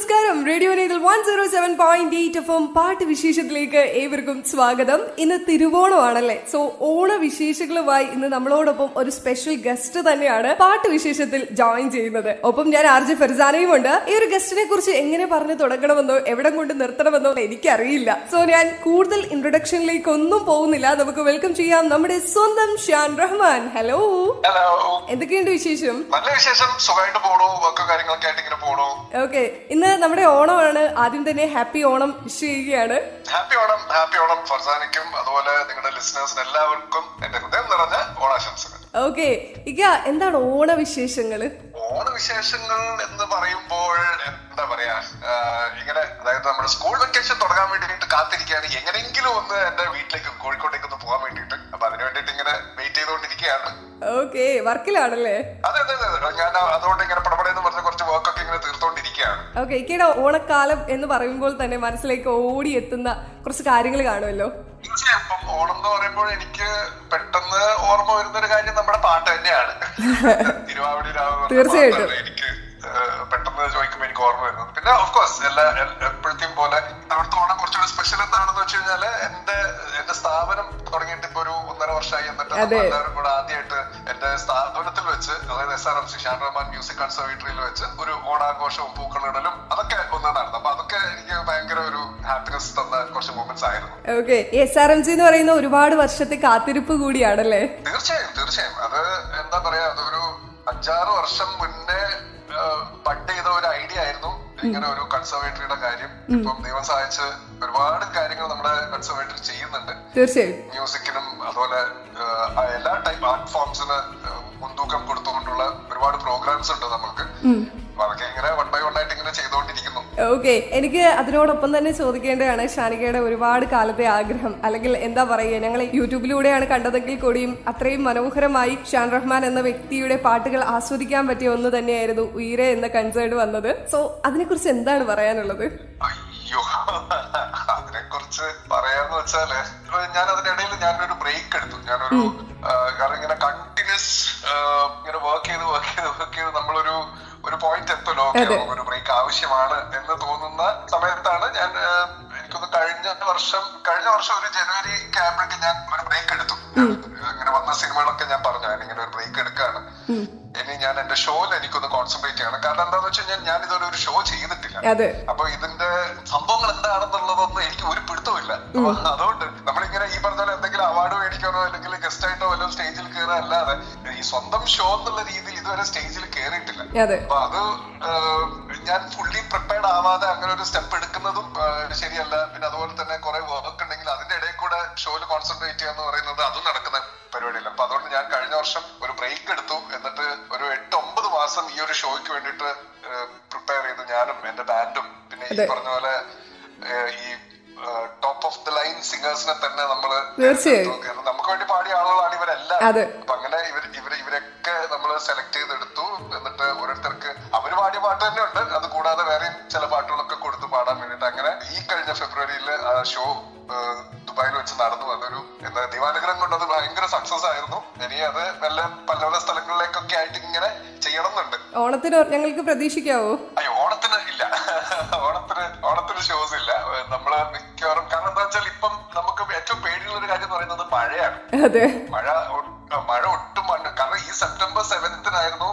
നമസ്കാരം. Radio Nethal 107.8 FM പാട്ട് വിശേഷത്തിലേക്ക് ഏവർക്കും സ്വാഗതം. ഇന്ന് തിരുവോണമാണല്ലേ. സോ ഓണ വിശേഷങ്ങളുമായി ഇന്ന് നമ്മളോടൊപ്പം ഒരു സ്പെഷ്യൽ ഗസ്റ്റ് തന്നെയാണ് പാട്ട് വിശേഷത്തിൽ ജോയിൻ ചെയ്യുന്നത്. ഒപ്പം ഞാൻ ആർ ജെ ഫർസാനയും ഉണ്ട്. ഈ ഒരു ഗസ്റ്റിനെ കുറിച്ച് എങ്ങനെ പറഞ്ഞു തുടങ്ങണമെന്നോ എവിടെ കൊണ്ട് നിർത്തണമെന്നോ എനിക്കറിയില്ല. സോ ഞാൻ കൂടുതൽ ഇൻട്രൊഡക്ഷനിലേക്ക് ഒന്നും പോകുന്നില്ല. നമുക്ക് വെൽക്കം ചെയ്യാം നമ്മുടെ സ്വന്തം ഷാൻ റഹ്മാൻ. ഹലോ. ഹലോ. എന്തൊക്കെയുണ്ട് വിശേഷം? നല്ല വിശേഷം. സുഖമായിട്ട് പോണു. കാര്യങ്ങളൊക്കെ ആയിട്ട് ഇങ്ങനെ പോണു. ഓക്കെ, ഇന്ന് നമ്മുടെ ഓണമാണ്. ആദ്യം തന്നെ ഹാപ്പി ഓണം വിഷ് ചെയ്യുകയാണ്. ഹാപ്പി ഓണം. ഹാപ്പി ഓണം ഫർസാനിക്കും അതുപോലെ നിങ്ങളുടെ ലിസണേഴ്സിന് എല്ലാവർക്കും എന്റെ ഹൃദയം നിറഞ്ഞ ഓണാശംസകൾ. ഓക്കെ, ഇക്ക എന്താണ് ഓണവിശേഷങ്ങള്? ഓണവിശേഷങ്ങൾ എന്ന് പറയുമ്പോൾ എന്താ പറയാ, ഇങ്ങനെ അതായത് നമ്മുടെ സ്കൂൾ വെക്കേഷൻ തുടങ്ങാൻ വേണ്ടിയിട്ട് കാത്തിരിക്കുകയാണ്. എങ്ങനെയെങ്കിലും ഒന്ന് എന്റെ വീട്ടിലേക്ക് കോഴിക്കോട്ടേക്ക് ഒന്ന് പോകാൻ വേണ്ടിയിട്ട്. അപ്പൊ അതിന് വേണ്ടിയിട്ട് ഇങ്ങനെ വെയിറ്റ് ചെയ്തുകൊണ്ടിരിക്കുകയാണ്. ഓക്കെ, വർക്കിലാണല്ലേ? അതെ അതെ അതെ, ഞാൻ അതുകൊണ്ട് ഇങ്ങനെ പടപടയെന്ന് പറഞ്ഞ കുറച്ച് വർക്കൊക്കെ ഇങ്ങനെ തീർത്തോണ്ടിരിക്കുകയാണ്. ഓക്കെ, ഇക്കയുടെ ഓണക്കാലം എന്ന് പറയുമ്പോൾ തന്നെ മനസ്സിലേക്ക് ഓടി എത്തുന്ന കുറച്ച് കാര്യങ്ങൾ കാണുമല്ലോ. തീർച്ചയായും ഓണം എന്ന് പറയുമ്പോൾ എനിക്ക് പെട്ടെന്ന് ഓർമ്മ വരുന്ന ഒരു കാര്യം നമ്മുടെ പാട്ട് തന്നെയാണ്. തിരുവാവടി രാവ്. തീർച്ചയായിട്ടും എനിക്ക് പെട്ടെന്ന് ചോദിക്കുമ്പോൾ എനിക്ക് ഓർമ്മ വരുന്നത്. പിന്നെ ഓഫ്കോഴ്സ് എപ്പോഴത്തെയും പോലെ അവിടുത്തെ ഓണം കുറച്ചുകൂടി സ്പെഷ്യൽ എന്താണെന്ന് വെച്ച് കഴിഞ്ഞാല് എന്റെ സ്ഥാപനം തുടങ്ങിയിട്ട് ഇപ്പൊ ഒരു 1.5 വർഷമായി. എന്നിട്ട് എല്ലാവരും കൂടെ ആദ്യമായിട്ട് എന്റെ സ്ഥാപനത്തിൽ വെച്ച്, അതായത് SRMC ഷാൻ റഹ്മാൻ മ്യൂസിക് കൺസർവേറ്ററിയിൽ വെച്ച് ഒരു ഓണാഘോഷവും പൂക്കളിടലും അതൊക്കെ ഒന്ന് നടന്നു. അപ്പൊ അതൊക്കെ എനിക്ക് ഭയങ്കര ഒരു ഹാപ്പിനെസ് തന്ന കുറച്ച് മൊമെന്റ്സ് ആയിരുന്നു. ഓക്കെ, SRMC എന്ന് പറയുന്ന ഒരുപാട് വർഷത്തെ കാത്തിരിപ്പ് കൂടിയാണല്ലേ? തീർച്ചയായും തീർച്ചയായും. അത് എന്താ പറയാ, അതൊരു 5-6 വർഷം മുന്നേ ബഡ് ചെയ്ത ഒരു ഐഡിയ ആയിരുന്നു ഇങ്ങനെ ഒരു കൺസർവേറ്ററിയുടെ കാര്യം. ഇപ്പം ദൈവം സഹായിച്ച് ഒരുപാട് കാര്യങ്ങൾ നമ്മുടെ കൺസർവേറ്ററി ചെയ്യുന്നുണ്ട്. തീർച്ചയായും മ്യൂസിക്കിനും അതുപോലെ എല്ലാ ടൈപ്പ് ആർട്ട് ഫോംസിന് മുൻതൂക്കം കൊടുത്തുകൊണ്ടുള്ള ഒരുപാട് പ്രോഗ്രാംസ് ഉണ്ട് നമുക്ക്. അതൊക്കെ ഇങ്ങനെ 1 by 1 ആയിട്ട് ഇങ്ങനെ ചെയ്തുകൊണ്ടിരിക്കുന്നു. ഓക്കെ, എനിക്ക് അതിനോടൊപ്പം തന്നെ ചോദിക്കേണ്ടതാണ് ഷാനികയുടെ ഒരുപാട് കാലത്തെ ആഗ്രഹം, അല്ലെങ്കിൽ എന്താ പറയുക, ഞങ്ങൾ യൂട്യൂബിലൂടെയാണ് കണ്ടതെങ്കിൽ കൂടിയും അത്രയും മനോഹരമായി ഷാൻ റഹ്മാൻ എന്ന വ്യക്തിയുടെ പാട്ടുകൾ ആസ്വദിക്കാൻ പറ്റിയ ഒന്ന് തന്നെയായിരുന്നു ഉയരെ എന്ന കൺസേർട്ട് വന്നത്. സോ അതിനെക്കുറിച്ച് എന്താണ് പറയാനുള്ളത്? അയ്യോ, അതിനെ കുറിച്ച് പറയാന്ന് വെച്ചാല് ഞാൻ അതിനിടയിൽ ഞാനൊരു ബ്രേക്ക് എടുത്തു. ഞാനൊരു കാരണം ഇങ്ങനെ കണ്ടിന്യൂസ് ഇങ്ങനെ വർക്ക് ചെയ്ത് നമ്മളൊരു പോയിന്റ് എത്തുമല്ലോ, ഒരു ബ്രേക്ക് ആവശ്യമാണ് എന്ന് തോന്നുന്ന സമയത്താണ് ഞാൻ എനിക്കൊന്ന് കഴിഞ്ഞ വർഷം ഒരു ജനുവരി ആകുമ്പോഴേക്കും ഞാൻ ഒരു ബ്രേക്ക് എടുത്തു. അങ്ങനെ വന്ന സിനിമകളൊക്കെ ഞാൻ പറഞ്ഞു ഞാനിങ്ങനെ ഒരു ബ്രേക്ക് എടുക്കാണ്. ഇനി ഞാൻ എന്റെ ഷോയിൽ എനിക്കൊന്ന് കോൺസെൻട്രേറ്റ് ചെയ്യണം. കാരണം എന്താന്ന് വെച്ച് കഴിഞ്ഞാൽ ഞാൻ ഇതുവരെ ഒരു ഷോ ചെയ്തിട്ടില്ല. അപ്പൊ ഇതിന്റെ സംഭവങ്ങൾ എന്താണെന്നുള്ളതൊന്നും എനിക്ക് ഒരു പിടുത്തമില്ല. അപ്പൊ അതുകൊണ്ട് നമ്മളിങ്ങനെ ഈ പറഞ്ഞ പോലെ എന്തെങ്കിലും അവാർഡ് മേടിക്കാനോ അല്ലെങ്കിൽ ഗസ്റ്റ് ആയിട്ടോ വല്ലതും സ്റ്റേജിൽ കയറാൻ അല്ലാതെ ഈ സ്വന്തം ഷോ എന്നുള്ള രീതിയിൽ ഇതുവരെ സ്റ്റേജിൽ കയറിയിട്ടില്ല. അപ്പൊ അത് ഞാൻ ഫുള്ളി പ്രിപ്പയർഡ് ആവാതെ അങ്ങനെ ഒരു സ്റ്റെപ്പ് എടുക്കുന്നതും ശരിയല്ല. പിന്നെ അതുപോലെ തന്നെ കുറെ വർക്ക് ഉണ്ടെങ്കിൽ അതിന്റെ ഇടയിൽ കൂടെ ഷോയിൽ കോൺസെൻട്രേറ്റ് ചെയ്യാന്ന് പറയുന്നത് അതും നടക്കുന്ന പരിപാടിയില്ല. അപ്പൊ അതുകൊണ്ട് ഞാൻ കഴിഞ്ഞ വർഷം ഒരു ബ്രേക്ക് എടുത്തു. എന്നിട്ട് ഒരു 8-9 മാസം ഈ ഒരു ഷോയ്ക്ക് വേണ്ടിയിട്ട് പ്രിപ്പയർ ചെയ്തു, ഞാനും എന്റെ ബാൻഡും. പിന്നെ ഈ പറഞ്ഞ പോലെ ഈ ടോപ്പ് ഓഫ് ദ ലൈൻ സിംഗേഴ്സിനെ തന്നെ നമ്മള് നമുക്ക് വേണ്ടി പാടിയ ആളുകളാണ് ഇവരെല്ലാം. അപ്പൊ അങ്ങനെ ഇവരൊക്കെ നമ്മള് സെലക്ട് ചെയ്തെടുത്തു. എന്നിട്ട് ഓരോരുത്തർക്ക് അവര് പാടിയ പാട്ട് തന്നെ ഉണ്ട്, അത് കൂടാതെ വേറെയും ചില പാട്ടുകളൊക്കെ കൊടുത്തു പാടാൻ വേണ്ടിട്ട്. അങ്ങനെ ഈ കഴിഞ്ഞ ഫെബ്രുവരിയിൽ ആ ഷോ ദുബായിൽ വെച്ച് നടന്നു. അതൊരു എന്താ ദൈവാനുഗ്രഹം കൊണ്ട് അത് ഭയങ്കര സക്സസ് ആയിരുന്നു. ഇനി അത് പല പല സ്ഥലങ്ങളിലേക്കൊക്കെ ആയിട്ട് ഇങ്ങനെ ചെയ്യണമെന്നുണ്ട്. ഓണത്തിന് ഞങ്ങൾക്ക് പ്രതീക്ഷിക്കാവോ? അയ്യോ, ഓണത്തിന് ഇല്ല. ഓണത്തിന് ഷോസ് ഇല്ല. നമ്മള് മിക്കവാറും, കാരണം എന്താ വെച്ചാൽ ഇപ്പം നമുക്ക് ഏറ്റവും പേടിയുള്ള ഒരു കാര്യം എന്ന് പറയുന്നത് മഴയാണ്. മഴ ഒട്ടും കാരണം ഈ സെപ്റ്റംബർ 7-നായിരുന്നു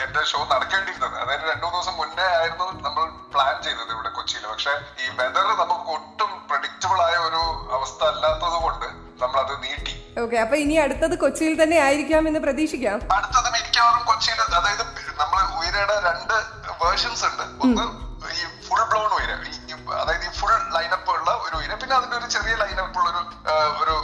എന്റെ ഷോ നടക്കേണ്ടിയിരുന്നത്. അതായത് 2-3 ദിവസം മുന്നേ ആയിരുന്നു നമ്മൾ പ്ലാൻ ചെയ്തത് ഇവിടെ കൊച്ചിയിൽ. പക്ഷെ ഈ വെതർ നമുക്ക് ഒട്ടും പ്രഡിക്റ്റബിൾ ആയ ഒരു അവസ്ഥ അല്ലാത്തത് കൊണ്ട് നമ്മൾ അത് നീട്ടി. ഓക്കെ, അപ്പൊ ഇനി അടുത്തത് കൊച്ചിയിൽ തന്നെ ആയിരിക്കാം എന്ന് പ്രതീക്ഷിക്കാം. അടുത്തത് മിക്കവാറും കൊച്ചിയിൽ. അതായത് നമ്മൾ ഉയരയുടെ 2 വേർഷൻസ് ഉണ്ട്. ഒന്ന് ഈ ഫുൾ ബ്ലോൺ ഉയര, അതായത് ഈ ഫുൾ ലൈനപ്പ് ഉള്ള ഒരു ഉയര, പിന്നെ അതിന്റെ ഒരു ചെറിയ ലൈനപ്പ് ഉള്ള ഒരു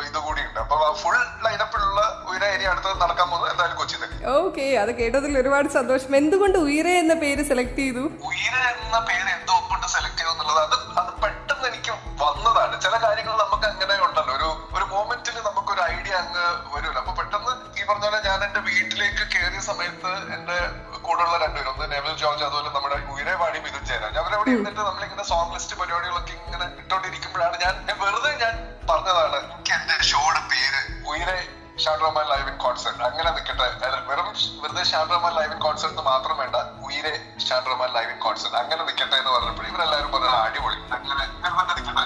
ഇത് കൂടി ഉണ്ട്. അപ്പൊ ആ ഫുൾ ലൈനപ്പിലുള്ള ഉയര ഇനി അടുത്തത് നടക്കാൻ പോകുന്നത് എന്തായാലും കൊച്ചി തന്നെ. ഓക്കെ, അത് കേട്ടതിൽ ഒരുപാട് സന്തോഷം. എന്തുകൊണ്ട് ഉയര എന്ന പേര് സെലക്ട് ചെയ്തു? ഉയര എന്ന പേര് എന്തുകൊണ്ട് സെലക്ട് ചെയ്തു എന്നുള്ളത് അത് പെട്ടെന്ന് എനിക്ക് വന്നതാണ്. ചില കാര്യങ്ങൾ നമുക്ക് അങ്ങനെ ഉണ്ടല്ലോ, ഒരു മൊമെന്റിൽ നമുക്കൊരു ഐഡിയ അങ്ങ് വരുമല്ലോ. അപ്പൊ പെട്ടെന്ന് ഈ പറഞ്ഞ പോലെ ഞാൻ എന്റെ വീട്ടിലേക്ക് കയറിയ സമയത്ത് എന്റെ കൂടെയുള്ള 2 പേരും, ഒന്ന് നെവിൽ ജോർജ്, അതുപോലെ നമ്മുടെ ഉയരെ പാടി മിഥുൻ ജയരാജ്, അവരവിടെ ഇരുന്നിട്ട് നമ്മളിങ്ങനെ സോങ് ലിസ്റ്റ് പരിപാടികളൊക്കെ ഇങ്ങനെ ഇട്ടോണ്ടിരിക്കുമ്പോഴാണ് ഞാൻ പറഞ്ഞതാണ് എനിക്ക് എന്റെ ഷോയുടെ പേര് Uyare Shaan Rahman live in concert അങ്ങനെ നിൽക്കട്ടെ. വെറുതെ Shaan Rahman live in concert മാത്രം വേണ്ട, Uyare Shaan Rahman live in concert അങ്ങനെ നിൽക്കട്ടെ എന്ന് പറഞ്ഞപ്പോൾ ഇവരെല്ലാരും പറഞ്ഞു അടിപൊളി അങ്ങനെ തന്നെ നിൽക്കട്ടെ,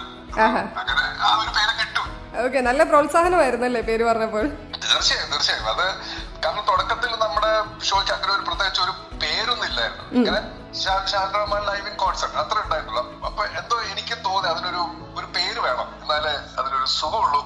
അങ്ങനെ ആ ഒരു പേര് കിട്ടും. ഓക്കെ, നല്ല പ്രോത്സാഹനമായിരുന്നല്ലേ പേര് പറഞ്ഞപ്പോൾ? തീർച്ചയായും അത് കാരണം തുടക്കത്തിൽ നമ്മുടെ ഷോയ്ക്ക് അങ്ങനെ ഒരു പ്രത്യേകിച്ച് ഒരു പേരൊന്നും ഇല്ലായിരുന്നു. ഇങ്ങനെ Shaan Rahman live in concert അത്ര ഉണ്ടായിട്ടുള്ളൂ. അപ്പൊ എന്തോ എനിക്ക് തോന്നി അതിനൊരു പേര് വേണം, എന്നാലേ അതിനൊരു സുഖമുള്ളൂ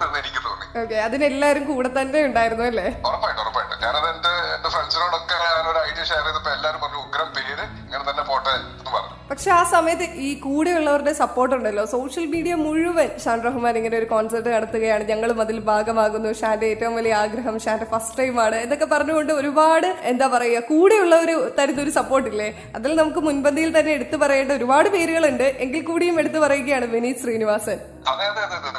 എന്ന് എനിക്ക് തോന്നി. ഓക്കെ, അതിനെല്ലാരും കൂടെ തന്നെ ഉണ്ടായിരുന്നു അല്ലേ? ഉറപ്പായിട്ടും ഞാനത് എന്റെ ഫ്രണ്ട്സിനോടൊക്കെ ഞാനൊരു ഐഡിയ ഷെയർ ചെയ്തപ്പോ എല്ലാരും പറഞ്ഞു ഉഗ്രം പേര്, ഇങ്ങനെ തന്നെ പോട്ടെ എന്ന് പറഞ്ഞു. പക്ഷെ ആ സമയത്ത് ഈ കൂടെയുള്ളവരുടെ സപ്പോർട്ട് ഉണ്ടല്ലോ, സോഷ്യൽ മീഡിയ മുഴുവൻ ഷാൻ റഹ്മാൻ ഇങ്ങനെ ഒരു കോൺസെർട്ട് നടത്തുകയാണ്, ഞങ്ങളും അതിൽ ഭാഗമാകുന്നു, ഷാന്റെ ഏറ്റവും വലിയ ആഗ്രഹം, ഷാന്റെ ഫസ്റ്റ് ടൈം ആണ് എന്നൊക്കെ പറഞ്ഞുകൊണ്ട് ഒരുപാട് എന്താ പറയുക കൂടെയുള്ളവർ തരുന്ന ഒരു സപ്പോർട്ടില്ലേ, അതിൽ നമുക്ക് മുൻപന്തിയിൽ തന്നെ എടുത്തു പറയേണ്ട ഒരുപാട് പേരുകളുണ്ട്. എങ്കിൽ കൂടിയും എടുത്തു പറയുകയാണ് വിനീത് ശ്രീനിവാസൻ. അതെ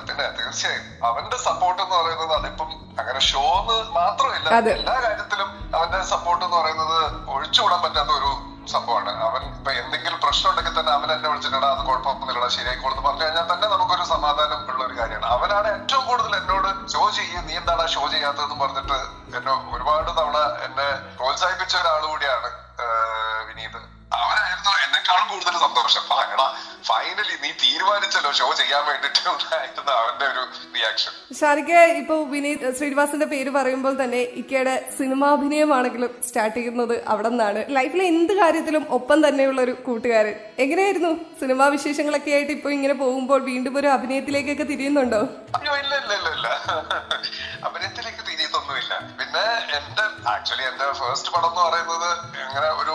പിന്നെ തീർച്ചയായും അവന്റെ സപ്പോർട്ട് എന്ന് പറയുന്നത് അതിപ്പം അങ്ങനെ ഷോന്ന് മാത്രമല്ല, എല്ലാ കാര്യത്തിലും അവന്റെ സപ്പോർട്ട് എന്ന് പറയുന്നത് ഒഴിച്ചുകൂടാൻ പറ്റാത്ത ഒരു സംഭവമാണ്. അവൻ ഇപ്പൊ എന്തെങ്കിലും പ്രശ്നം ഉണ്ടെങ്കിൽ തന്നെ അവൻ എന്നെ വിളിച്ചിട്ടാ അത് കുഴപ്പമൊന്നുമില്ലടാ ശരിയായിക്കോളെന്ന് പറഞ്ഞു കഴിഞ്ഞാൽ തന്നെ നമുക്കൊരു സമാധാനം ഉള്ള ഒരു കാര്യമാണ്. അവനാണ് ഏറ്റവും കൂടുതൽ എന്നോട് ഷോ ചെയ്യും, നീ എന്താണ് ഷോ ചെയ്യാത്തതെന്ന് പറഞ്ഞിട്ട് എന്നെ ഒരുപാട് തവണ എന്നെ പ്രോത്സാഹിപ്പിച്ച ഒരാൾ കൂടിയാണ് വിനീത്. അവനായിരുന്നു എന്നെക്കാളും കൂടുതൽ സന്തോഷം. എടാ ഫൈനലി നീ തീരുമാനിച്ചല്ലോ ഷോ ചെയ്യാൻ വേണ്ടിട്ട് അവന്റെ ഒരു റിയാക്ഷൻ. ഷാനിക്ക് ഇപ്പൊ വിനീത് ശ്രീനിവാസന്റെ പേര് പറയുമ്പോൾ തന്നെ ഇക്കയുടെ സിനിമാഭിനയമാണെങ്കിലും സ്റ്റാർട്ട് ചെയ്യുന്നത് അവിടെ നിന്നാണ്. ലൈഫിലെ എന്ത് കാര്യത്തിലും ഒപ്പം തന്നെയുള്ള ഒരു കൂട്ടുകാരൻ. എങ്ങനെയായിരുന്നു സിനിമാ വിശേഷങ്ങളൊക്കെ ആയിട്ട് ഇപ്പൊ ഇങ്ങനെ പോകുമ്പോൾ വീണ്ടും ഒരു അഭിനയത്തിലേക്കൊക്കെ തിരിയുന്നുണ്ടോ? അയ്യോ ഇല്ല അഭിനയത്തിലേക്ക് തിരിയത്തൊന്നുമില്ല. പിന്നെ ആക്ച്വലി എന്റെ ഫസ്റ്റ് പടം എന്ന് പറയുന്നത് അങ്ങനെ ഒരു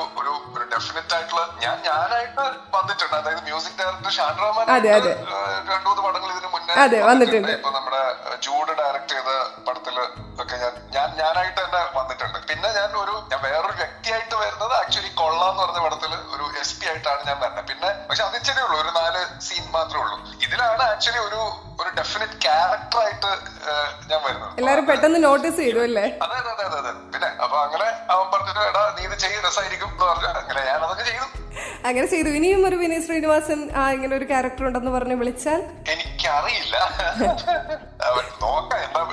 ഡെഫിനറ്റ് ആയിട്ടുള്ള ഞാനായിട്ട് വന്നിട്ടുണ്ട്. അതായത് മ്യൂസിക് ഡയറക്ടർ ഷാൻ റഹ്മാൻ 2-3 പടങ്ങൾ ഇതിന് മുന്നേ വന്നിട്ടുണ്ട്. ഇപ്പൊ നമ്മുടെ ജൂഡ് ഡയറക്ട് ചെയ്ത പടത്തില് ഒക്കെ ഞാനായിട്ട് തന്നെ വന്നിട്ടുണ്ട്. പിന്നെ ഞാൻ വേറൊരു വ്യക്തിയായിട്ട് വരുന്നത് ആക്ച്വലി കൊള്ളാന്ന് പറഞ്ഞ പടത്തില് ഒരു SP ആയിട്ടാണ് ഞാൻ വരുന്നത്. പിന്നെ പക്ഷെ അതിച്ചിട്ടേ ഉള്ളൂ, ഒരു 4 സീൻ മാത്രമേ ഉള്ളൂ. ഇതിലാണ് ആക്ച്വലി ഒരു ഡെഫിനറ്റ് ക്യാരക്ടർ ആയിട്ട് ഞാൻ വരുന്നത്. എല്ലാരും പെട്ടെന്ന് നോട്ടീസ് ചെയ്തു അല്ലേ? അതെ പിന്നെ അപ്പൊ അങ്ങനെ അവൻ പറഞ്ഞിട്ട് എടാ നീ ഇത് ചെയ്ത് രസമായിരിക്കും എന്ന് പറഞ്ഞു. അങ്ങനെ ഞാൻ അതൊക്കെ ചെയ്തു. ഇനിയും ഒരു വിനീത് ശ്രീനിവാസൻ ഇങ്ങനെ ഒരു ക്യാരക്ടർ ഉണ്ടെന്ന് പറഞ്ഞ് വിളിച്ചാൽ എനിക്കറിയില്ല, നോക്കാം.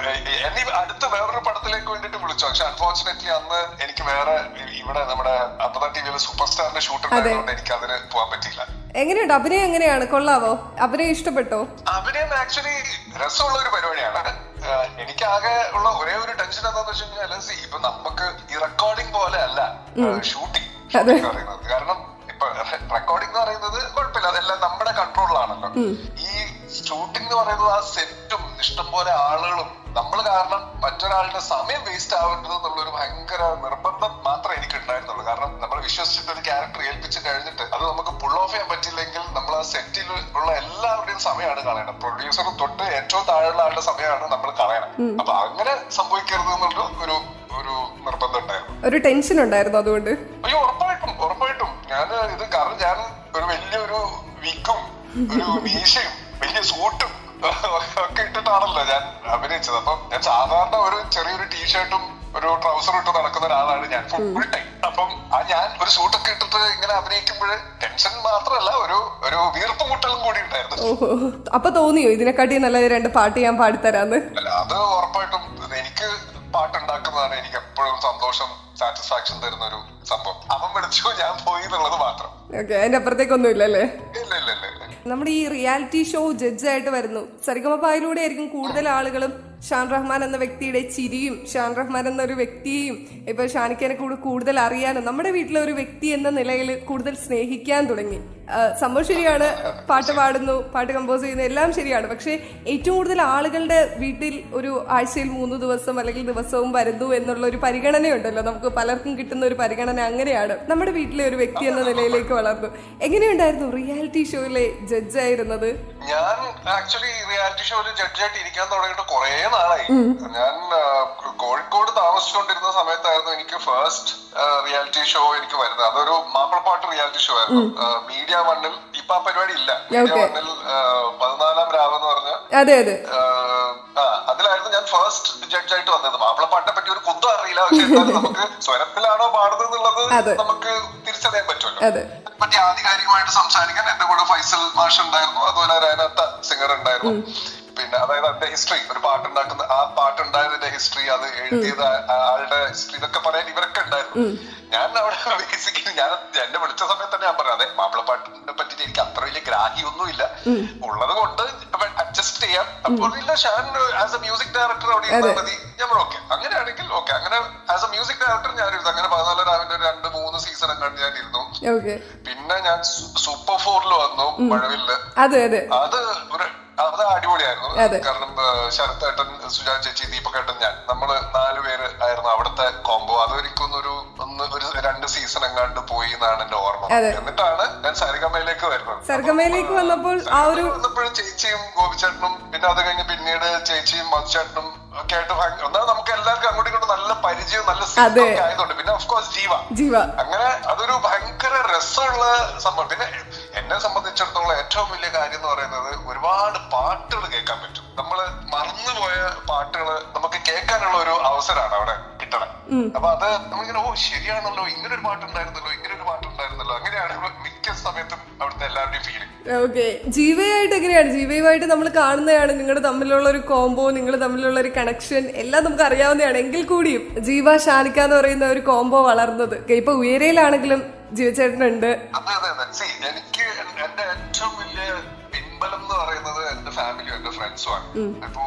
എന്നെ അടുത്ത വേറൊരു പടത്തിലേക്ക് വേണ്ടിട്ട് വിളിച്ചു. പക്ഷെ അൺഫോർച്ചുനേറ്റ്ലി അന്ന് എനിക്ക് വേറെ ഇവിടെ നമ്മുടെ അമൃത ടിവിയിലെ സൂപ്പർ സ്റ്റാറിന്റെ ഷൂട്ട് ഉണ്ടായതുകൊണ്ട് എനിക്ക് അതിന് പോകാൻ പറ്റിയില്ല. എങ്ങനെയുണ്ട് അഭിനയം? എങ്ങനെയാണ്, കൊള്ളാവോ? അഭിനയം ഇഷ്ടപ്പെട്ടോ? അഭിനയം ആക്ച്വലി രസമുള്ള ഒരു പരിപാടിയാണ്. എനിക്കാകെ ഉള്ള ഒരേ ഒരു ടെൻഷൻ എന്താന്ന് വെച്ച് കഴിഞ്ഞാൽ ഇപ്പൊ നമുക്ക് ഈ റെക്കോർഡിംഗ് പോലെ അല്ല ഷൂട്ടിംഗ് പറയുന്നത്. കാരണം ഇപ്പൊ റെക്കോർഡിംഗ് എന്ന് പറയുന്നത് കുഴപ്പമില്ല, അതെല്ലാം നമ്മുടെ കൺട്രോളിലാണല്ലോ. ഈ ഷൂട്ടിംഗ് എന്ന് പറയുന്നത് ആ സെറ്റും ഇഷ്ടംപോലെ ആളുകളും നമ്മൾ കാരണം മറ്റൊരാളുടെ സമയം വേസ്റ്റ് ആവേണ്ടത് എന്നുള്ളൊരു ഭയങ്കര നിർബന്ധം മാത്രമേ എനിക്ക് ഉണ്ടായിരുന്നുള്ളൂ. കാരണം നമ്മൾ വിശ്വസിച്ചിട്ട് ഒരു ക്യാരക്ടർ ഏൽപ്പിച്ച് കഴിഞ്ഞിട്ട് അത് നമുക്ക് പുൾ ഓഫ് ചെയ്യാൻ പറ്റില്ലെങ്കിൽ നമ്മൾ ആ സെറ്റിൽ ഉള്ള എല്ലാവരുടെയും സമയമാണ് കളയണം. പ്രൊഡ്യൂസർ തൊട്ട് ഏറ്റവും താഴെയുള്ള ആളുടെ സമയമാണ് നമ്മൾ കളയണം. അപ്പൊ അങ്ങനെ സംഭവിക്കരുത് എന്നുള്ള ഒരു നിർബന്ധം ഉണ്ടായിരുന്നു, ഒരു ടെൻഷൻ ഉണ്ടായിരുന്നു. അതുകൊണ്ട് അയ്യോ ഉറപ്പായിട്ടും കാരണം ഞാൻ ഒരു വലിയൊരു വിക്കും ഒരു മീശയും വലിയ സൂട്ടും ഒക്കെ ഇട്ടിട്ടാണല്ലോ ഞാൻ അഭിനയിച്ചത്. അപ്പം ഞാൻ സാധാരണ ഒരു ചെറിയൊരു ടീഷർട്ടും ഒരു ട്രൗസറും ഇട്ട് നടക്കുന്ന ഒരാളാണ് ഞാൻ ഫുൾ ടൈം. അപ്പം ഞാൻ ഒരു സൂട്ടൊക്കെ ഇട്ടിട്ട് ഇങ്ങനെ അഭിനയിക്കുമ്പോൾ ടെൻഷൻ മാത്രമല്ല ഒരു വീർപ്പ് മുട്ടലും കൂടി ഉണ്ടായിരുന്നു. അപ്പൊ തോന്നിയോ ഇതിനെക്കാട്ടി നല്ല 2 പാട്ട് ഞാൻ പാടിത്തരാന്ന്? അല്ല, അത് ഉറപ്പായിട്ടും എനിക്ക് പാട്ടുണ്ടാക്കുന്നതാണ് എനിക്ക് എപ്പോഴും സന്തോഷം, സാറ്റിസ്ഫാക്ഷൻ തരുന്ന ഒരു സംഭവം. അവൻ വിളിച്ചു ഞാൻ പോയി എന്നുള്ളത് മാത്രം. അതിന്റെ അപ്പുറത്തേക്കൊന്നും ഇല്ലല്ലേ? ഇല്ല. നമ്മുടെ ഈ റിയാലിറ്റി ഷോ ജഡ്ജായിട്ട് വരുന്നു. സരിഗമപയിലൂടെ ആയിരിക്കും കൂടുതൽ ആളുകളും ഷാൻ റഹ്മാൻ എന്ന വ്യക്തിയുടെ ചിരിയും ഷാൻ റഹ്മാൻ എന്ന ഒരു വ്യക്തിയെയും ഇപ്പൊ ഷാനിക്കനെ കൂടുതൽ അറിയാനും നമ്മുടെ വീട്ടിലെ ഒരു വ്യക്തി എന്ന നിലയിൽ കൂടുതൽ സ്നേഹിക്കാൻ തുടങ്ങി. സംഭവം ശരിയാണ്, പാട്ട് പാടുന്നു, പാട്ട് കമ്പോസ് ചെയ്യുന്നു, എല്ലാം ശരിയാണ്. പക്ഷെ ഏറ്റവും കൂടുതൽ ആളുകളുടെ വീട്ടിൽ ഒരു ആഴ്ചയിൽ 3 ദിവസം അല്ലെങ്കിൽ ദിവസവും വരുന്നു എന്നുള്ള ഒരു പരിഗണനയുണ്ടല്ലോ, നമുക്ക് പലർക്കും കിട്ടുന്ന ഒരു പരിഗണന. അങ്ങനെയാണ് നമ്മുടെ വീട്ടിലെ ഒരു വ്യക്തി എന്ന നിലയിലേക്ക് വളർന്നു. എങ്ങനെയുണ്ടായിരുന്നു റിയാലിറ്റി ഷോയിലെ ജഡ്ജായിരുന്നത്? ഞാൻ ആക്ച്വലി റിയാലിറ്റി ഷോയിൽ ജഡ്ജായിട്ട് ഇരിക്കാൻ തുടങ്ങിയിട്ട് കുറെ നാളായി. ഞാൻ കോഴിക്കോട് താമസിച്ചുകൊണ്ടിരുന്ന സമയത്തായിരുന്നു എനിക്ക് ഫസ്റ്റ് റിയാലിറ്റി ഷോ എനിക്ക് വരുന്നത്. അതൊരു മാപ്പിളപ്പാട്ട് റിയാലിറ്റി ഷോ ആയിരുന്നു. മീഡിയ വണ്ണിൽ ഇപ്പൊ ആ പരിപാടി ഇല്ല. മീഡിയ വണ്ണിൽ 14-ാം രാവ് എന്ന് പറഞ്ഞ അതിലായിരുന്നു ഞാൻ ഫസ്റ്റ് ജഡ്ജായിട്ട് വന്നത്. മാപ്പിളപ്പാട്ടിനെ പറ്റി ഒരു കുന്തം അറിയില്ല, പക്ഷെ എന്നാലും നമുക്ക് സ്വരത്തിലാണോ പാടുന്നത് എന്നുള്ളത് നമുക്ക് തിരിച്ചറിയാൻ പറ്റുമല്ലോ. പറ്റി ആധികാരികമായിട്ട് സംസാരിക്കാൻ എന്റെ കൂടെ ഫൈസൽ മാഷ് ഉണ്ടായിരുന്നു, അതുപോലെ അതിനകത്ത സിംഗർ ഉണ്ടായിരുന്നു. പിന്നെ അതായത് അതിന്റെ ഹിസ്റ്ററി, ഒരു പാട്ടുണ്ടാക്കുന്ന ആ പാട്ടുണ്ടായതിന്റെ ഹിസ്റ്ററി, അത് എഴുതിയത് ആളുടെ ഹിസ്റ്ററി, ഇതൊക്കെ പറയാൻ ഇവരൊക്കെ ഉണ്ടായിരുന്നു. ഞാൻ അവിടെ ബേസിക്കലി ഞാൻ എന്നെ വിളിച്ച സമയത്ത് തന്നെ ഞാൻ പറഞ്ഞു, അതെ മാപ്പിളപ്പാട്ടിനെ പറ്റിട്ട് എനിക്ക് അത്ര വലിയ ഗ്രാഹ്യമൊന്നുമില്ല, ഉള്ളത് കൊണ്ട് അഡ്ജസ്റ്റ് ചെയ്യാം. അപ്പോൾ ഇല്ല, Shaan as a music director അവിടെ ഇരുന്നാൽ മതി. ഞാൻ ഓക്കെ, അങ്ങനെയാണെങ്കിൽ ഓക്കെ. അങ്ങനെ ആസ് എ മ്യൂസിക് ഡയറക്ടർ ഞാൻ ഇരുന്നു. അങ്ങനെ 14 രാവിലെ 2-3 സീസൺ അങ്ങോട്ട് ഞാൻ ഇരുന്നു. പിന്നെ ഞാൻ സൂപ്പർ 4 വന്നു, മഴവില്ല്. അത് അടിപൊളിയായിരുന്നു. കാരണം ശരത്തേട്ടൻ, സുജാ ചേച്ചി, ദീപകേട്ടൻ, ഞാൻ, നമ്മള് 4 പേര് ആയിരുന്നു അവിടുത്തെ കോംബോ. അതൊരിക്കൊന്നൊരു 2 സീസൺ എങ്ങാണ്ട് പോയി എന്നാണ് എന്റെ ഓർമ്മ. എന്നിട്ടാണ് ഞാൻ സരിഗമയിലേക്ക് വരുന്നത്. സരിഗമയിലേക്ക് വന്നപ്പോഴും ചേച്ചിയും ഗോപിച്ചേട്ടനും, പിന്നെ അത് കഴിഞ്ഞ് പിന്നീട് ചേച്ചിയും മധുചേട്ടനും ഒക്കെ ആയിട്ട് ഒന്നാമത് നമുക്ക് എല്ലാവർക്കും അങ്ങോട്ടും ഇങ്ങോട്ടും നല്ല പരിചയം, നല്ല സീസൺ ആയതുകൊണ്ട്. പിന്നെ ഓഫ്കോഴ്സ് ജീവ. അങ്ങനെ അതൊരു ഭയങ്കര രസമുള്ള സംഭവം. പിന്നെ എന്നെ സംബന്ധിച്ചിടത്തോളം ഏറ്റവും വലിയ കാര്യം എന്ന് പറയുന്നത് ഒരുപാട് പാട്ടുകൾ കേൾക്കാൻ പറ്റും. നമ്മള് മറന്നുപോയ പാട്ടുകൾ നമുക്ക് കേൾക്കാനുള്ള ഒരു അവസരമാണ് അവിടെ കിട്ടണം. അപ്പൊ അത് നമ്മളിങ്ങനെ ശരിയാണല്ലോ, ഇങ്ങനൊരു പാട്ടുണ്ടായിരുന്നല്ലോ, അങ്ങനെയാണ് മിക്ക സമയത്തും അവിടുത്തെ എല്ലാവരുടെയും ഫീലിംഗ്. ഓക്കെ, ജീവയായിട്ട് എങ്ങനെയാണ്? ജീവയുമായിട്ട് നമ്മൾ കാണുന്നതാണ്, നിങ്ങളുടെ തമ്മിലുള്ള ഒരു കോംബോ, നിങ്ങൾ തമ്മിലുള്ള ഒരു കണക്ഷൻ എല്ലാം നമുക്ക് അറിയാവുന്നതാണ്. എങ്കിൽ കൂടിയും ജീവ ഷാനിക്ക എന്ന് പറയുന്ന ഒരു കോംബോ വളർന്നത് ഇപ്പൊ ഉയരയിലാണെങ്കിലും ജീവചേട്ടനുണ്ട്. അതെ, എനിക്ക് എന്റെ ഏറ്റവും വലിയ പിൻബലം എന്ന് പറയുന്നത് എന്റെ ഫാമിലിയും എന്റെ ഫ്രണ്ട്സും ആണ്. ഇപ്പൊ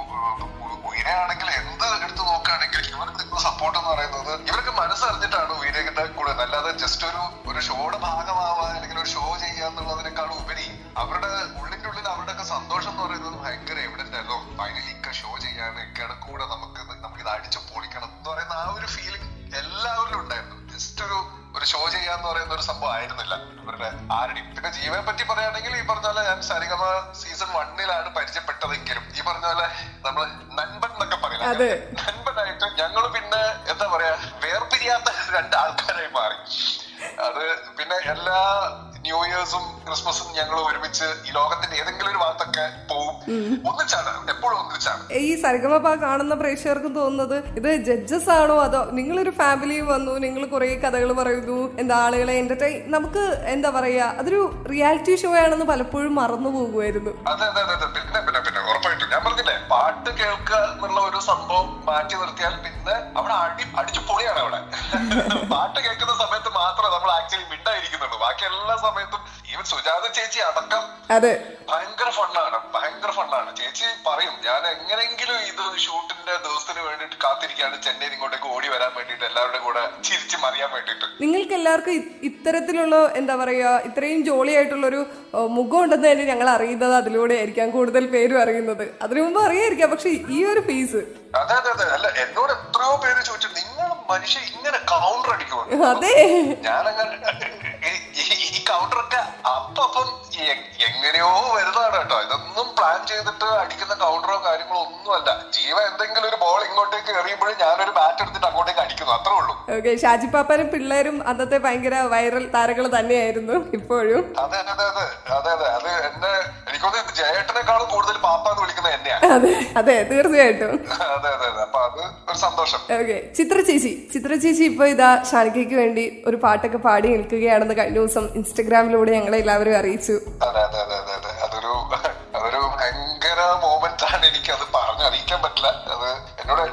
ഉയരയാണെങ്കിൽ എന്ത് എടുത്തു നോക്കുകയാണെങ്കിൽ ഇവർക്ക് സപ്പോർട്ട് എന്ന് പറയുന്നത് ഇവർക്ക് മനസ്സറിഞ്ഞിട്ടാണ് ഉയരയുടെ കൂടെ. അല്ലാതെ ജസ്റ്റ് ഒരു ഷോയുടെ ഭാഗമാവാ അല്ലെങ്കിൽ ഒരു ഷോ ചെയ്യാന്നുള്ളതിനേക്കാളും ഉപരി അവരുടെ ഉള്ളിന്റെ ഉള്ളിൽ അവരുടെയൊക്കെ സന്തോഷം എന്ന് പറയുന്നത് ഭയങ്കര എവിഡന്റ് ആയിരുന്നു. ഫൈനലി ഷോ ചെയ്യാനൊക്കെയാണ് കൂടെ, നമുക്കിത് അടിച്ചു പൊളിക്കണം എന്ന് പറയുന്ന ആ ഒരു ഫീലിംഗ് എല്ലാവരിലും ഉണ്ടായിരുന്നു. ജസ്റ്റ് ഒരു ഷോ ചെയ്യാന്ന് പറയുന്ന ഒരു സംഭവം ആയിരുന്നില്ല ഇവരുടെ ആരുടെയും. പിന്നെ ജീവനെ പറ്റി പറയുകയാണെങ്കിൽ ഈ പറഞ്ഞ പോലെ ഞാൻ സരിഗമ സീസൺ 1 പരിചയപ്പെട്ടതെങ്കിലും ഈ പറഞ്ഞ പോലെ നമ്മള് നൻപൻ എന്നൊക്കെ പറയുന്നത്, നൻപനായിട്ട് ഞങ്ങള് പിന്നെ എന്താ പറയാ വേർപിരിയാത്ത 2 ആൾക്കാരായി മാറി. അത് പിന്നെ എല്ലാ ന്യൂ ഇയേഴ്സും ക്രിസ്മസും ഞങ്ങൾ ഒരുമിച്ച് ഈ ലോകത്തിന്റെ ഏതെങ്കിലും ഒരു ഭാഗത്തൊക്കെ പോവും. ഒന്നിച്ചാണ്, എപ്പോഴും ഒന്നിച്ചാണ്. ഈ സരിഗമ കാണുന്ന പ്രേക്ഷകർക്ക് തോന്നുന്നത് ഇത് ജഡ്ജസ് ആണോ, അതോ നിങ്ങളൊരു ഫാമിലി വന്നു, നിങ്ങൾ കുറെ കഥകൾ പറയുന്നു, എന്താ ആളുകളെ എന്റർടൈൻ, നമുക്ക് എന്താ പറയാ, അതൊരു റിയാലിറ്റി ഷോ ആണെന്ന് പലപ്പോഴും മറന്നു പോകുമായിരുന്നു. അതെ, പിന്നെ ഉറപ്പായിട്ടും ഞാൻ പറഞ്ഞില്ലേ, പാട്ട് കേൾക്കുക എന്നുള്ള ഒരു സംഭവം മാറ്റി നിർത്തിയാൽ പിന്നെ അവിടെ അടിച്ചു പൊളിയാണ്. അവിടെ പാട്ട് കേൾക്കുന്ന സമയത്ത് മാത്രമേ നമ്മൾ ആക്ച്വലി മിണ്ടായിരിക്കുന്നുള്ളൂ. ബാക്കി എല്ലാ സമയത്തും ഈവൻ സുജാത ചേച്ചി അടക്കം ഭയങ്കര ഫണ്ണാണ്. ചേച്ചി പറയും, ഞാൻ എങ്ങനെങ്കിലും ഇത് ഷൂട്ടിന്റെ ദിവസത്തിന് വേണ്ടിട്ട് കാത്തിരിക്കുകയാണ്, ചെന്നൈയിൽ ഇങ്ങോട്ടേക്ക് ഓടി വരാൻ വേണ്ടിട്ട്, എല്ലാവരുടെ കൂടെ ചിരിച്ച് മറിയാൻ വേണ്ടിട്ട്. നിങ്ങൾക്ക് എല്ലാവർക്കും ഇത്തരത്തിലുള്ള എന്താ പറയാ, ഇത്രയും ജോളിയായിട്ടുള്ളൊരു മുഖം ഉണ്ടെന്ന് തന്നെ ഞങ്ങൾ അറിയുന്നത് അതിലൂടെ ആയിരിക്കാം, കൂടുതൽ പേരും അറിയുന്നത്. അതിനു മുമ്പ് അറിയായിരിക്കാം, പക്ഷെ ഈ ഒരു ഫേസ്. അതെ, അല്ല, എന്നോട് എത്രയോ പേര് ചോദിച്ചു, നിങ്ങൾ മനുഷ്യൻ ഇങ്ങനെ കൗണ്ടർ അടിക്കുമോ? അതെ, ഞാനങ്ങനെ ഈ കൗണ്ടറൊക്കെ അപ്പം എങ്ങനെയോ വരുന്നതാണ് കേട്ടോ. ഇതൊന്നും പ്ലാൻ ചെയ്തിട്ട് അടിക്കുന്ന കൗണ്ടറോ കാര്യങ്ങളോ ഒന്നുമല്ല. ജീവ എന്തെങ്കിലും ഒരു ബോൾ ഇങ്ങോട്ടേക്ക് എറിയുമ്പോഴും ഞാനൊരു ബാറ്റ് എടുത്തിട്ട് അങ്ങോട്ടേക്ക് അടിക്കുന്നു, അത്രേ ഉള്ളൂ. ഓക്കെ, ഷാജി പാപ്പാനും പിള്ളേരും അന്നത്തെ ഭയങ്കര വൈറൽ താരങ്ങൾ തന്നെയായിരുന്നു ഇപ്പോഴും. അതെ, അത് എന്നെ എനിക്കൊന്ന് ജയേട്ടനെക്കാളും കൂടുതൽ പാപ്പ എന്ന് വിളിക്കുന്നത് എന്നെയാണ്. അതെ, തീർച്ചയായിട്ടും. അതെ, അപ്പൊ അത് ഒരു സന്തോഷം. ഓക്കെ, ചിത്ര ചേച്ചി ഇപ്പൊ ഇതാ ഷാനിക്കയ്ക്ക് വേണ്ടി ഒരു പാട്ടൊക്കെ പാടി നിൽക്കുകയാണെന്ന് കഴിഞ്ഞ ദിവസം ഇൻസ്റ്റഗ്രാമിലൂടെ ഞങ്ങളെ എല്ലാവരും അറിയിച്ചു. അതെ, അതൊരു ഭയങ്കര മൊമെന്റ് ആണ്. എനിക്ക് അത് പറഞ്ഞറിയിക്കാൻ പറ്റില്ല. അത്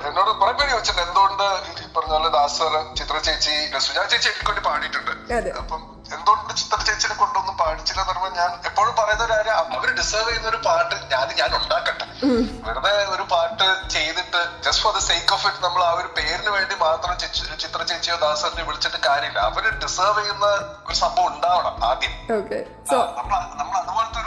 എന്നോട് കുറെ പേര് ചോദിച്ചിട്ടുണ്ട്, എന്തുകൊണ്ട് ഈ പറഞ്ഞ പോലെ ദാസർ, ചിത്ര ചേച്ചി, സുജാ ചേച്ചി എനിക്ക് വേണ്ടി പാടിയിട്ടുണ്ട്. അപ്പം എന്തുകൊണ്ട് ചിത്ര ചേച്ചിനെ കൊണ്ടൊന്നും പാടിച്ചില്ല എന്ന് പറയുമ്പോൾ ഞാൻ എപ്പോഴും പറയുന്ന ഒരു കാര്യം, അവര് ഡിസേർവ് ചെയ്യുന്ന ഒരു പാട്ട് ഞാൻ ഉണ്ടാക്കട്ടെ. വെറുതെ ഒരു പാട്ട് ചെയ്തിട്ട് just for the sake of it നമ്മൾ ആ ഒരു പേരിന് വേണ്ടി മാത്രം ചിത്ര ചേച്ചിയോ ദാസറിനെ വിളിച്ചിട്ട് കാര്യമില്ല. അവര് ഡിസേർവ് ചെയ്യുന്ന ഒരു സംഭവം ഉണ്ടാവണം ആദ്യം. നമ്മൾ അതുപോലത്തെ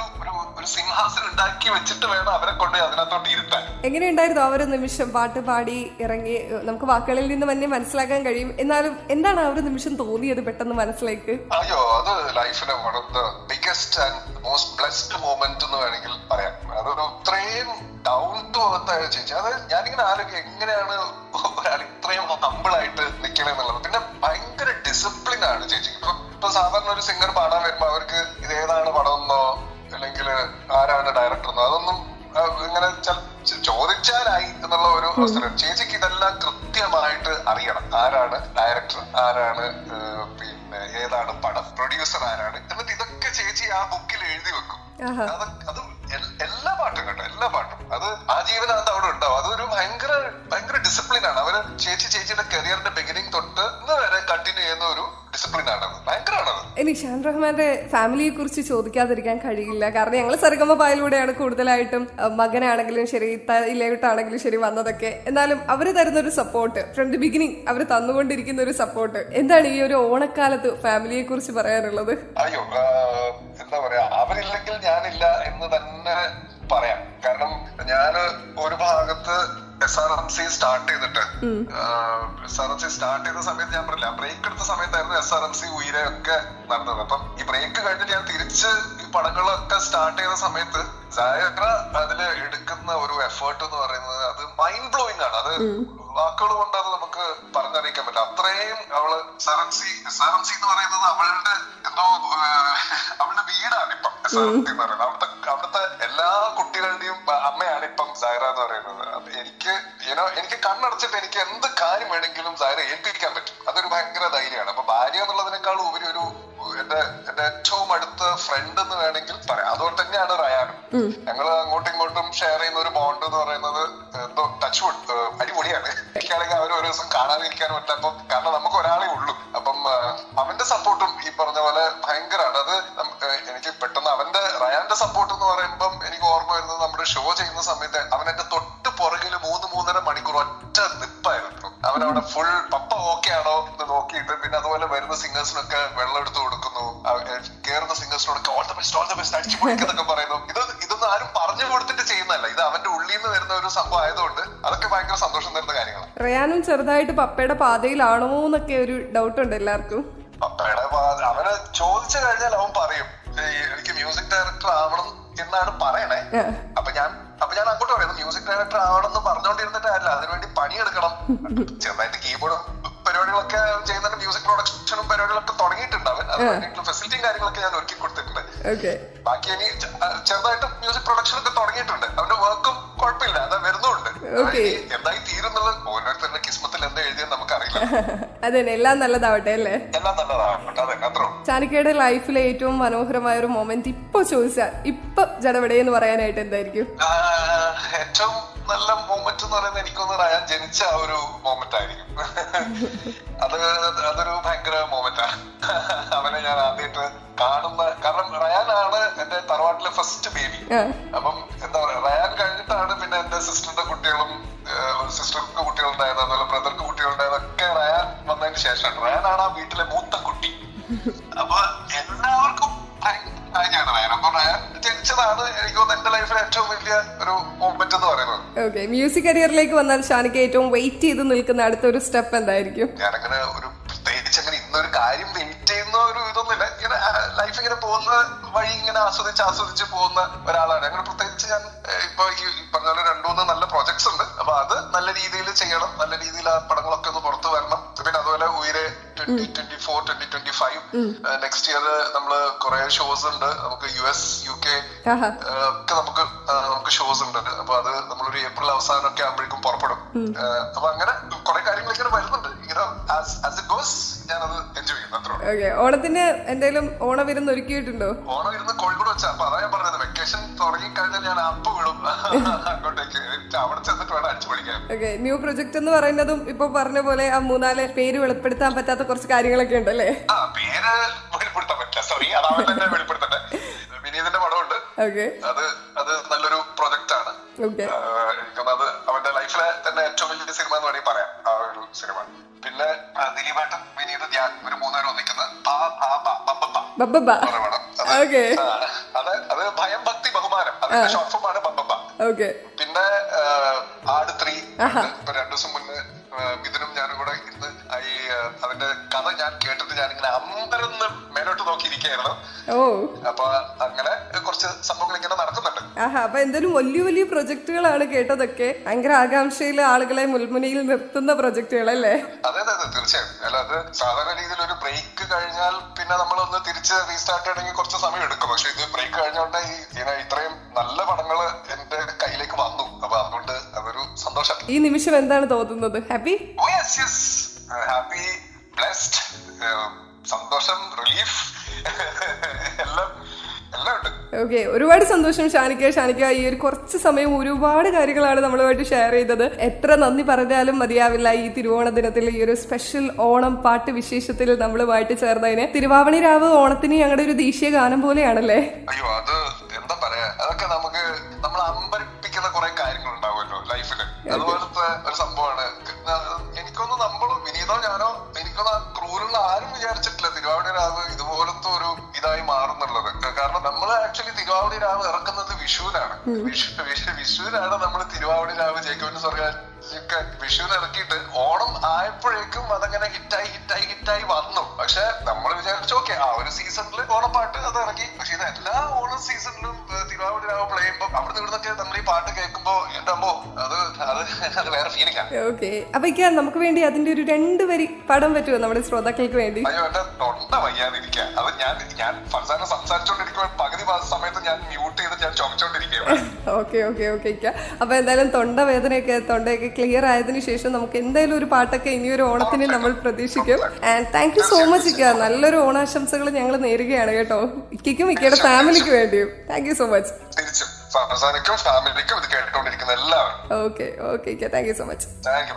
ഒരു സിംഹാസനം ഉണ്ടാക്കി വെച്ചിട്ട് വേണം അവരെ കൊണ്ട് അതിനകത്തോട്ട് ഇരുത്താൻ. എങ്ങനെയുണ്ടായിരുന്നു ആ ഒരു നിമിഷം? പാട്ട് പാടി ഇറങ്ങി, നമുക്ക് വാക്കുകളിൽ നിന്ന് തന്നെ മനസ്സിലാക്കാൻ കഴിയും. എന്നാലും എന്താണ് ആ ഒരു നിമിഷം തോന്നിയത് പെട്ടെന്ന് മനസ്സിലേക്ക്? അയ്യോ, അത് ലൈഫിലെ one of the biggest and most blessed moment എന്ന് വേണമെങ്കിൽ പറയാം. അതൊരു ഇത്രയും ഡൗൺ ടു എർത്ത് ചേച്ചി. അത് ഞാനിങ്ങനെ ആലോചിക്കും, എങ്ങനെയാണ് ഒരാൾ ഇത്രയും ഹമ്പിൾ ആയിട്ട് നിൽക്കണെന്നുള്ളത്. പിന്നെ ഭയങ്കര ഡിസിപ്ലിൻ ആണ് ചേച്ചി. ഇപ്പൊ സാധാരണ ഒരു സിംഗർ പാടാൻ വരുമ്പോ അവർക്ക് ഇത് ഏതാണ് പടമെന്നോ അല്ലെങ്കിൽ ആരാണ് ഡയറക്ടറെന്നോ അതൊന്നും ഇങ്ങനെ ചോദിച്ചാലായി എന്നുള്ള ഒരു അവസരം. ചേച്ചിക്ക് ഇതെല്ലാം കൃത്യമായിട്ട് അറിയണം. ആരാണ് ഡയറക്ടർ, ആരാണ് പിന്നെ ഏതാണ് പടം, പ്രൊഡ്യൂസർ ആരാണ്, എന്നിട്ട് ഇതൊക്കെ ചേച്ചി ആ ബുക്കിൽ എഴുതി വെക്കും. അത് എല്ലാ പാട്ടും കേട്ടോ, എല്ലാ പാട്ടും അത് ആ ജീവനകത്ത് അവിടെ ഉണ്ടാവും. അതൊരു ഭയങ്കര ഡിസിപ്ലിൻ ആണ്. അവര് ചേച്ചിയുടെ കരിയറിന്റെ ബിഗിനിങ് തൊട്ട് ഇന്ന് വരെ കണ്ടിന്യൂ ചെയ്യുന്ന ഒരു ഡിസിപ്ലിൻ ആണ്. ഭയങ്കരമാണത്. ഇനി ഷാൻ റഹ്മാന്റെ ഫാമിലിയെ കുറിച്ച് ചോദിക്കാതിരിക്കാൻ കഴിയില്ല. കാരണം ഞങ്ങൾ സരിഗമപയിലൂടെയാണ് കൂടുതലായിട്ടും മകനാണെങ്കിലും ശരി, ഇലയിട്ടാണെങ്കിലും ശരി വന്നതൊക്കെ. എന്നാലും അവര് തരുന്ന ഒരു സപ്പോർട്ട്, ഫ്രം ദി ബിഗിനിങ് അവർ തന്നുകൊണ്ടിരിക്കുന്ന ഒരു സപ്പോർട്ട്, എന്താണ് ഈ ഒരു ഓണക്കാലത്ത് ഫാമിലിയെ കുറിച്ച് പറയാനുള്ളത്? അയ്യോ, എന്താ പറയാ, അവരില്ലെങ്കിൽ ഞാനില്ല എന്ന് തന്നെ പറയാം. കാരണം ഞാന് ഒരു ഭാഗത്ത് SRMC സ്റ്റാർട്ട് ചെയ്തിട്ട് സ്റ്റാർട്ട് ചെയ്ത സമയത്ത് ഞാൻ പറഞ്ഞില്ല, ബ്രേക്ക് എടുത്ത സമയത്തായിരുന്നു SRMC ഉയരെ ഒക്കെ നടന്നത്. അപ്പം ഈ ബ്രേക്ക് കഴിഞ്ഞിട്ട് ഞാൻ തിരിച്ച് ഈ പടങ്ങളൊക്കെ സ്റ്റാർട്ട് ചെയ്ത സമയത്ത് സൈറ അതില് എടുക്കുന്ന ഒരു എഫേർട്ട് എന്ന് പറയുന്നത് അത് മൈൻഡ് ബ്ലോയിങ് ആണ്. അത് വാക്കുകൾ കൊണ്ട് അത് നമുക്ക് പറഞ്ഞറിയിക്കാൻ പറ്റില്ല. അത്രയും അവള് SRMC എന്ന് പറയുന്നത് അവളുടെ എന്തോ അവളുടെ വീടാണ് ഇപ്പം SRMC എന്ന് പറയുന്നത്. അവിടുത്തെ എല്ലാ കുട്ടികളുടെയും അമ്മയാണ് ഇപ്പം സൈറ എന്ന് പറയുന്നത്. എനിക്ക് കണ്ണടച്ചിട്ട് എനിക്ക് എന്ത് കാര്യം വേണമെങ്കിലും സൈറ ഏൽപ്പിക്കാൻ പറ്റും. അതൊരു ഭയങ്കര ധൈര്യമാണ്. അപ്പൊ ഭാര്യ എന്നുള്ളതിനേക്കാളും ഉപരി ഒരു എന്റെ ഏറ്റവും അടുത്ത ഫ്രണ്ട് എന്ന് വേണമെങ്കിൽ പറയാം. അതുകൊണ്ട് തന്നെയാണ് റയാനും. ഞങ്ങള് അങ്ങോട്ടും ഇങ്ങോട്ടും ഷെയർ ചെയ്യുന്ന ഒരു ബോണ്ട് എന്ന് പറയുന്നത് എന്തോ ടച്ച് വുഡ് അടിപൊളിയാണ്. എനിക്കാണെങ്കിൽ അവർ ഒരു ദിവസം കാണാതിരിക്കാൻ പറ്റില്ല. അപ്പം കാരണം നമുക്ക് ഒരാളെ ഉള്ളൂ. അപ്പം അവന്റെ സപ്പോർട്ടും ഈ പറഞ്ഞ പോലെ ഭയങ്കരമാണ്. അത് എനിക്ക് പെട്ടെന്ന് റയാന്റെ സപ്പോർട്ട് എന്ന് പറയുമ്പം എനിക്ക് ഓർമ്മ വരുന്നത് നമ്മുടെ ഷോ ചെയ്യുന്ന സമയത്ത് അവൻ എന്റെ തൊട്ട് പുറകില് 3-3.5 മണിക്കൂർ ഒറ്റ നിപ്പായിരുന്നു. അവനവിടെ ഫുൾ പപ്പ ഓക്കെ ആണോ എന്ന് നോക്കിയിട്ട്, പിന്നെ അതുപോലെ വരുന്ന സിംഗേഴ്സിനൊക്കെ വെള്ളം എടുത്ത് കൊടുക്കുന്നു, കേറുന്ന സിംഗേഴ്സിനോടൊക്കെ ഓൾ ദ ബെസ്റ്റ് അടിച്ചു പൊളിക്കുന്നൊക്കെ പറയുന്നു. ഇതൊന്നും ആരും പറഞ്ഞു കൊടുത്തിട്ട് ചെയ്യുന്നതല്ല, ഇത് അവന്റെ ഉള്ളിൽ നിന്ന് വരുന്ന ഒരു സംഭവം ആയതുകൊണ്ട് അതൊക്കെ ഭയങ്കര സന്തോഷം തരുന്ന കാര്യങ്ങളാണ്. റയാനും ചെറുതായിട്ട് പപ്പയുടെ പാതയിലാണോ എന്നൊക്കെ ഒരു ഡൗട്ട് ഉണ്ട് എല്ലാവർക്കും. പപ്പയുടെ അവന് ചോദിച്ചു കഴിഞ്ഞാൽ അവൻ പറയും എനിക്ക് മ്യൂസിക് ഡയറക്ടർ ആവണം എന്നാണ് പറയണേ. അപ്പൊ ഞാൻ അങ്ങോട്ട് പറയുന്നത് മ്യൂസിക് ഡയറക്ടർ ആവണമെന്ന് പറഞ്ഞുകൊണ്ടിരുന്നിട്ടല്ല, അതിനുവേണ്ടി പണിയെടുക്കണം. ചെറുതായിട്ട് കീബോർഡും പരിപാടികളൊക്കെ ചെയ്യുന്നുണ്ട്, മ്യൂസിക് പ്രൊഡക്ഷനും പരിപാടികളൊക്കെ തുടങ്ങിയിട്ടുണ്ട്. അവൻ അത് വേണ്ടിയിട്ടുള്ള ഫെസിലിറ്റിയും കാര്യങ്ങളൊക്കെ ഞാൻ ഒരുക്കി കൊടുത്തിട്ടുണ്ട്. ബാക്കി ഇനി ചെറുതായിട്ട് മ്യൂസിക് പ്രൊഡക്ഷൻ ഒക്കെ തുടങ്ങിയിട്ടുണ്ട്. അവന്റെ വർക്കും കുഴപ്പമില്ല, അത് വരുന്നുണ്ട്. എന്തായി തീരുന്നുള്ളത് ഓരോരുത്തരുടെ കിസ്മത്തിൽ എന്താ എഴുതിയെന്ന് നമുക്കറിയില്ല. അതെ, എല്ലാം നല്ലതാവട്ടെ അല്ലേ? എല്ലാം നല്ലതാവട്ടെ. അതെ, അത്രേ. ചാനിക്കയുടെ ലൈഫിലെ ഏറ്റവും മനോഹരമായ ഒരു മൊമെന്റ് ഇപ്പൊ ചോദിച്ചാൽ ഇപ്പൊ ജടപടയെന്ന് പറയാനായിട്ട് എന്തായിരിക്കും? ഏറ്റവും നല്ല മൊമെന്റ് എന്ന് പറയുന്നത് എനിക്കൊന്ന് റയാൻ ജനിച്ച ആ ഒരു മൊമെന്റ് ആയിരിക്കും. അതൊരു ഭയങ്കര മൊമെന്റാണ്. അവനെ ഞാൻ ആദ്യമായിട്ട് കാണുന്ന, കാരണം റയാനാണ് എന്റെ തറവാട്ടിലെ ഫസ്റ്റ് ബേബി. അപ്പം എന്താ പറയാ, റയാൻ കഴിഞ്ഞിട്ടാണ് പിന്നെ എന്റെ സിസ്റ്ററിന്റെ കുട്ടികളും, ഒരു സിസ്റ്റർക്ക് കുട്ടികളുണ്ടായത്, അതുപോലെ ബ്രദർക്ക് കുട്ടികളുണ്ടായതൊക്കെ റയാൻ വന്നതിന് ശേഷമാണ്. റയാനാണ് ആ വീട്ടിലെ മൂത്ത കുട്ടി. അപ്പൊ എല്ലാവർക്കും കാര്യമാണ് റയാൻ. അപ്പൊ റയാൻ ജനിച്ചതാണ് എനിക്ക് തോന്നുന്നു എന്റെ ലൈഫിലെ ഏറ്റവും വലിയ ഒരു മൊമെന്റ് എന്ന് പറയുന്നത്. ഓക്കെ, മ്യൂസിക് കരിയറിലേക്ക് വന്നാൽ ഷാനിക്ക് ഏറ്റവും വെയിറ്റ് ചെയ്ത് നിൽക്കുന്ന അടുത്തൊരു സ്റ്റെപ്പ് എന്തായിരിക്കും? ഞാനങ്ങനെ ഒരു പ്രത്യേകിച്ച് അങ്ങനെ ഇന്നൊരു കാര്യം വെയിറ്റ് ചെയ്യുന്ന ഒരു ഇതൊന്നുമില്ല. ഇങ്ങനെ ലൈഫ് ഇങ്ങനെ പോകുന്ന വഴി ഇങ്ങനെ ആസ്വദിച്ച് പോകുന്ന ഒരാളാണ്. അങ്ങനെ പ്രത്യേകിച്ച് ഞാൻ ഇപ്പൊ ഈ പറഞ്ഞ പോലെ 2-3 നല്ല പ്രോജക്ട്സ് ഉണ്ട്. അപ്പൊ അത് നല്ല രീതിയിൽ ചെയ്യണം, നല്ല രീതിയിൽ ആ പടങ്ങളൊക്കെ ഒന്ന് പുറത്തു വരണം. പിന്നെ അതുപോലെ ഉയരെ 2024-2025 നെക്സ്റ്റ് ഇയർ നമ്മള് കുറെ ഷോസ് ഉണ്ട്. നമുക്ക് US UK ഒക്കെ നമുക്ക് ഷോസ് ഉണ്ട്. അപ്പൊ അത് നമ്മളൊരു ഏപ്രിൽ അവസാനമൊക്കെ ആകുമ്പോഴേക്കും പുറപ്പെടും. അപ്പൊ അങ്ങനെ കുറെ കാര്യങ്ങൾ ഇങ്ങനെ വരുന്നുണ്ട്. ഇങ്ങനെ ആസ് ഇറ്റ് ഗോസ് ഞാനത് എൻജോയ് ചെയ്യുന്നു. അത്രേ. ഓണത്തിന് എന്തെങ്കിലും ഓണവിരുന്ന് ഒരുക്കിയിട്ടുണ്ടോ? ഓണവിരുന്ന് കോഴിക്കോട് വെച്ചാ. അപ്പൊ അതാ ഞാൻ പറഞ്ഞത്, വെക്കേഷൻ തുടങ്ങി കഴിഞ്ഞാൽ ഞാൻ അപ്പ് വിടും അങ്ങോട്ടേക്ക്. അവിടെ ചെന്നിട്ട് വേണം അടിച്ചു പൊളിക്കാൻ. ന്യൂ പ്രൊജക്ട് എന്ന് പറയുന്നതും ഇപ്പൊ പറഞ്ഞ പോലെ ആ 3-4 പേര് വെളിപ്പെടുത്താൻ പറ്റാത്ത കുറച്ച് കാര്യങ്ങളൊക്കെ ഉണ്ടല്ലേ? പേര് വെളിപ്പെടുത്താൻ പറ്റില്ല, സോറി. അതാവൻ തന്നെ വെളിപ്പെടുത്തട്ടെ. വിനീതിന്റെ പടമുണ്ട്. അത് നല്ലൊരു പ്രൊജക്ട് ആണ്. എനിക്കൊന്നത് അവന്റെ ലൈഫിലെ തന്നെ ഏറ്റവും വലിയ സിനിമ എന്ന് വേണമെങ്കിൽ പറയാം ആ ഒരു സിനിമ. പിന്നെ ദിലീപേട്ടൻ, വിനീത്, ഞാൻ ഒരു 3 പേരും ഒന്നിക്കുന്ന അത് ഭയം ഭക്തി ബഹുമാനം, അതിന്റെ ഷോർട്ട് ഫോം ആണ് ബബ്ബ. പിന്നെ ആട് 3 ഇപ്പൊ 2 ദിവസം മുന്നേ ഇതിനും ഞാനും കൂടെ ഇന്ന് അതിന്റെ കഥ ഞാൻ കേട്ടിട്ട് ഞാനിങ്ങനെ അമ്പരന്ന് മേലോട്ട് നോക്കിയിരിക്കുകയായിരുന്നു. അപ്പൊ അങ്ങനെ കുറച്ച് സംഭവങ്ങൾ ഇങ്ങനെ നടക്കുന്നുണ്ട്. അപ്പൊ എന്തായാലും വലിയ വലിയ പ്രൊജക്ടുകളാണ് കേട്ടതൊക്കെ. ഭയങ്കര ആകാംക്ഷയിലെ ആളുകളെ മുൾമുനയിൽ നിർത്തുന്ന പ്രൊജക്ടുകളല്ലേ? അതെ, തീർച്ചയായും. അല്ല, അത് സാധാരണ രീതിയിൽ ഒരു ബ്രേക്ക് കഴിഞ്ഞാൽ പിന്നെ നമ്മളൊന്ന് തിരിച്ച് റീസ്റ്റാർട്ട് ചെയ്യണമെങ്കിൽ കുറച്ച് സമയം എടുക്കും. പക്ഷെ ഇത് ബ്രേക്ക് കഴിഞ്ഞോണ്ട് ഇത്രയും നല്ല പടങ്ങള് എന്റെ കയ്യിലേക്ക് വന്നു. അപ്പൊ അതുകൊണ്ട് അതൊരു സന്തോഷം. ഈ നിമിഷം എന്താണ് തോന്നുന്നത്? ഹാപ്പി, ഹാപ്പി, ബ്ലെസ്ഡ്, സന്തോഷം, റിലീഫ്, എല്ലാം ഉണ്ട്. ഓക്കെ, ഒരുപാട് സന്തോഷം ഷാനിക്ക ഈ ഒരു കുറച്ച് സമയം ഒരുപാട് കാര്യങ്ങളാണ് നമ്മളുമായിട്ട് ഷെയർ ചെയ്തത്. എത്ര നന്ദി പറഞ്ഞാലും മതിയാവില്ല ഈ തിരുവോണ ദിനത്തിൽ ഈ ഒരു സ്പെഷ്യൽ ഓണം പാട്ട് വിശേഷത്തിൽ നമ്മളുമായിട്ട് ചേർന്നതിന്. തിരുവാവണി രാവ് ഓണത്തിന് ഞങ്ങളുടെ ഒരു ദേശീയ ഗാനം പോലെയാണല്ലേ? അയ്യോ, അത് എന്താ പറയാ, അതൊക്കെ നമ്മൾ അമ്പരിപ്പിക്കുന്ന കുറെ കാര്യങ്ങൾ ഉണ്ടാവുമല്ലോ ലൈഫില്. അതുപോലത്തെ ഒരു സംഭവമാണ്. എനിക്കൊന്നും നമ്മളും വിനീതോ ഞാനോ എനിക്കൊന്നും ക്രൂരുള്ള ആരും വിചാരിച്ചിട്ടില്ല തിരുവാവണി രാവ് ഇതുപോലത്തെ ഒരു ഇതായി മാറുന്നുള്ളത്. കാരണം നമ്മൾ ആക്ച്വലി തിരുവാവണി രാവ് ഇറക്കുന്നത് വിഷുവിനാണ്. വിഷുവിനാണ് നമ്മൾ തിരുവാവണി രാവ് ജേക്കബിന്റെ സ്വർഗ്ഗ വിഷുവിന് ഇറക്കിയിട്ട് ഓണം ആയപ്പോഴേക്കും അതങ്ങനെ ഹിറ്റായി വന്നു. പക്ഷെ നമ്മൾ വിചാരിച്ചു ഓക്കെ ആ ഒരു സീസണില് ഓണപ്പാട്ട് അത് ഇറക്കി. പക്ഷെ ഇത് എല്ലാ ഓണ സീസണിലും തിരുവാവണി രാവ് പ്ലേ ചെയ്യുമ്പോൾ അവിടുന്ന് ഇവിടുന്നൊക്കെ നമ്മൾ ഈ പാട്ട് കേൾക്കുമ്പോ എന്റെ അമ്മോ അത് വേറെ ഫീലിംഗ് ആണ്. ഓക്കെ, അപ്പൊ നമുക്ക് വേണ്ടി അതിന്റെ ഒരു 2 വരി പാടാൻ പറ്റുമോ നമ്മുടെ ശ്രോതാക്കൾക്ക് വേണ്ടി? അയ്യോ, എന്റെ തൊണ്ട വയ്യാതിരിക്കുക. അത് ഞാൻ ഫർസാന സംസാരിച്ചോണ്ടിരിക്കുമ്പോ പകുതി സമയത്ത് ഞാൻ മ്യൂട്ട് ചെയ്ത് ഞാൻ ചുമച്ചോണ്ടിരിക്കുകയാണ്. ഓക്കെ. അപ്പൊ എന്തായാലും തൊണ്ടയൊക്കെ ക്ലിയർ ആയതിനു ശേഷം നമുക്ക് എന്തായാലും ഒരു പാട്ടൊക്കെ ഇനിയൊരു ഓണത്തിന് നമ്മൾ പ്രതീക്ഷിക്കും. And thank you so much ഇക്ക. നല്ലൊരു ഓണാശംസകൾ ഞങ്ങൾ നേരുകയാണ് കേട്ടോ, ഇക്കും ഇക്കയുടെ ഫാമിലിക്ക് വേണ്ടിയും. Thank you so much. തിരിച്ചും ഫർസാനയ്ക്കും ഫാമിലിക്കും ഇത് കേട്ടുകൊണ്ടിരിക്കുന്ന എല്ലാവരും. ഓക്കെ ഇക്ക, thank you so much. Thank you.